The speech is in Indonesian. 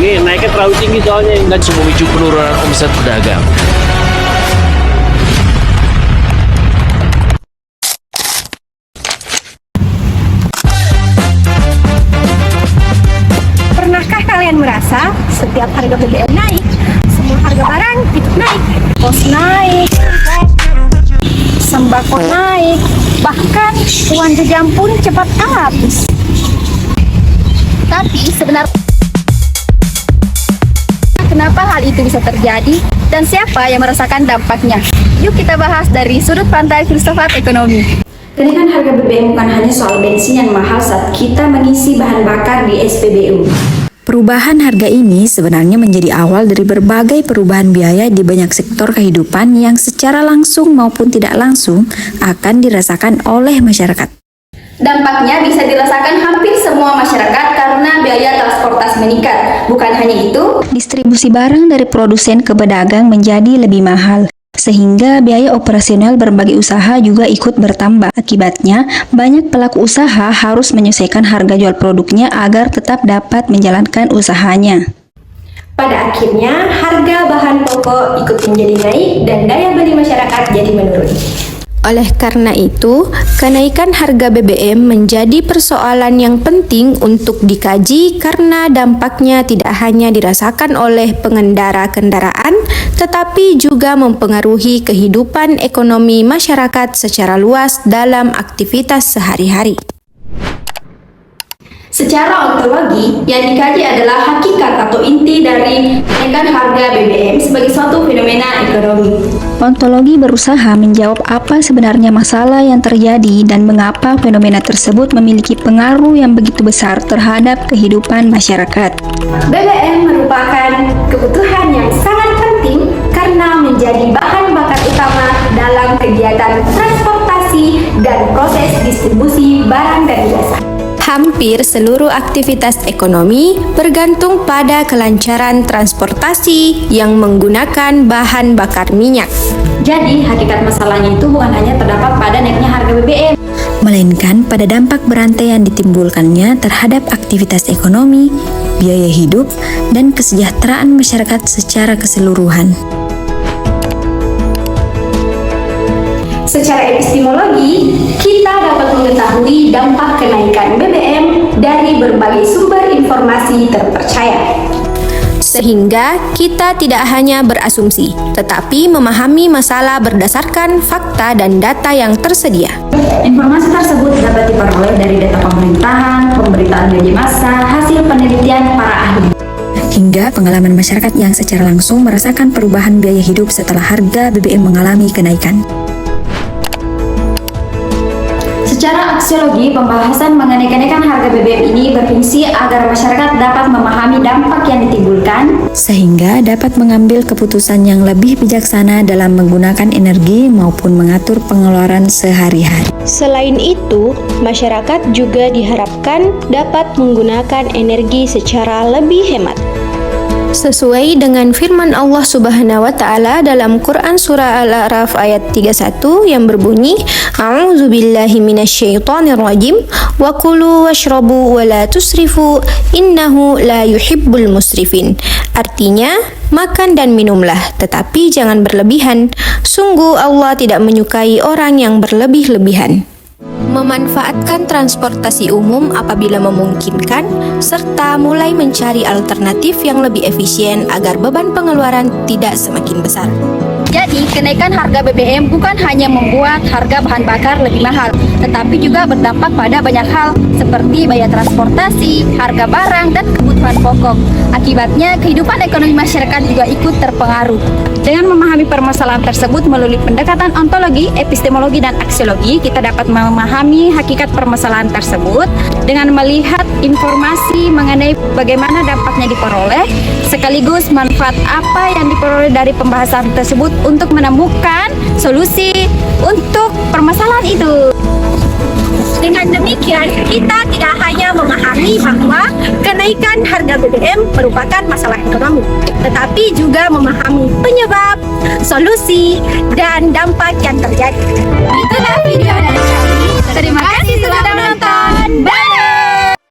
Ini naiknya terlalu tinggi soalnya dan memicu penurunan omset pedagang. Pernahkah kalian merasa setiap harga BBM naik, semua harga barang ikut naik? Kos naik, sembako naik, bahkan uang jajan pun cepat habis. Tapi sebenarnya kenapa hal itu bisa terjadi dan siapa yang merasakan dampaknya? Yuk kita bahas dari sudut pandang filsafat ekonomi. Kenaikan harga BBM bukan hanya soal bensin yang mahal saat kita mengisi bahan bakar di SPBU. Perubahan harga ini sebenarnya menjadi awal dari berbagai perubahan biaya di banyak sektor kehidupan yang secara langsung maupun tidak langsung akan dirasakan oleh masyarakat. Dampaknya bisa dirasakan hampir semua masyarakat karena biaya transportasi meningkat. Bukan hanya itu, Distribusi barang dari produsen ke pedagang menjadi lebih mahal, sehingga biaya operasional berbagai usaha juga ikut bertambah. Akibatnya, banyak pelaku usaha harus menyesuaikan harga jual produknya agar tetap dapat menjalankan usahanya. pada akhirnya harga bahan pokok ikut menjadi naik dan daya beli masyarakat jadi menurun. Oleh karena itu, kenaikan harga BBM menjadi persoalan yang penting untuk dikaji karena dampaknya tidak hanya dirasakan oleh pengendara kendaraan, tetapi juga mempengaruhi kehidupan ekonomi masyarakat secara luas dalam aktivitas sehari-hari. Secara ontologi, yang dikaji adalah hakikat atau inti dari kenaikan harga BBM sebagai suatu fenomena ekonomi. Ontologi berusaha menjawab apa sebenarnya masalah yang terjadi dan mengapa fenomena tersebut memiliki pengaruh yang begitu besar terhadap kehidupan masyarakat. BBM merupakan kebutuhan yang sangat penting karena menjadi bahan bakar utama dalam kegiatan transportasi dan proses distribusi barang dan jasa. Hampir seluruh aktivitas ekonomi bergantung pada kelancaran transportasi yang menggunakan bahan bakar minyak. Jadi, hakikat masalahnya itu bukan hanya terdapat pada naiknya harga BBM, Melainkan pada dampak berantai yang ditimbulkannya terhadap aktivitas ekonomi, biaya hidup, dan kesejahteraan masyarakat secara keseluruhan. Secara epistemologi, kita dapat mengetahui dampak kenaikan BBM dari berbagai sumber informasi terpercaya. Sehingga kita tidak hanya berasumsi, tetapi memahami masalah berdasarkan fakta dan data yang tersedia. Informasi tersebut dapat diperoleh dari data pemerintahan, pemberitaan media massa, hasil penelitian para ahli, Hingga pengalaman masyarakat yang secara langsung merasakan perubahan biaya hidup setelah harga BBM mengalami kenaikan. Secara aksiologi, pembahasan mengenai kenaikan harga BBM ini berfungsi agar masyarakat dapat memahami dampak yang ditimbulkan, Sehingga dapat mengambil keputusan yang lebih bijaksana dalam menggunakan energi maupun mengatur pengeluaran sehari-hari. Selain itu, masyarakat juga diharapkan dapat menggunakan energi secara lebih hemat. Sesuai dengan firman Allah Subhanahu wa taala dalam Quran surah Al-A'raf ayat 31 yang berbunyi, A'udzubillahi minasyaitonirrajim wa kulu washrabu wa la tusrifu innahu la yuhibbul musrifin. Artinya, makan dan minumlah, tetapi jangan berlebihan. Sungguh Allah tidak menyukai orang yang berlebih-lebihan. Memanfaatkan transportasi umum apabila memungkinkan, serta mulai mencari alternatif yang lebih efisien agar beban pengeluaran tidak semakin besar. Jadi, kenaikan harga BBM bukan hanya membuat harga bahan bakar lebih mahal, tetapi juga berdampak pada banyak hal seperti biaya transportasi, harga barang, dan kebutuhan pokok. Akibatnya, kehidupan ekonomi masyarakat juga ikut terpengaruh. Dengan memahami permasalahan tersebut melalui pendekatan ontologi, epistemologi, dan aksiologi, kita dapat memahami hakikat permasalahan tersebut dengan melihat informasi mengenai bagaimana dampaknya diperoleh, sekaligus manfaat apa yang diperoleh dari pembahasan tersebut untuk menemukan solusi untuk permasalahan itu. Dengan demikian, kita tidak hanya memahami bahwa kenaikan harga BBM merupakan masalah ekonomi, tetapi juga memahami penyebab, solusi, dan dampak yang terjadi. Itulah video dari kami. Terima kasih sudah menonton.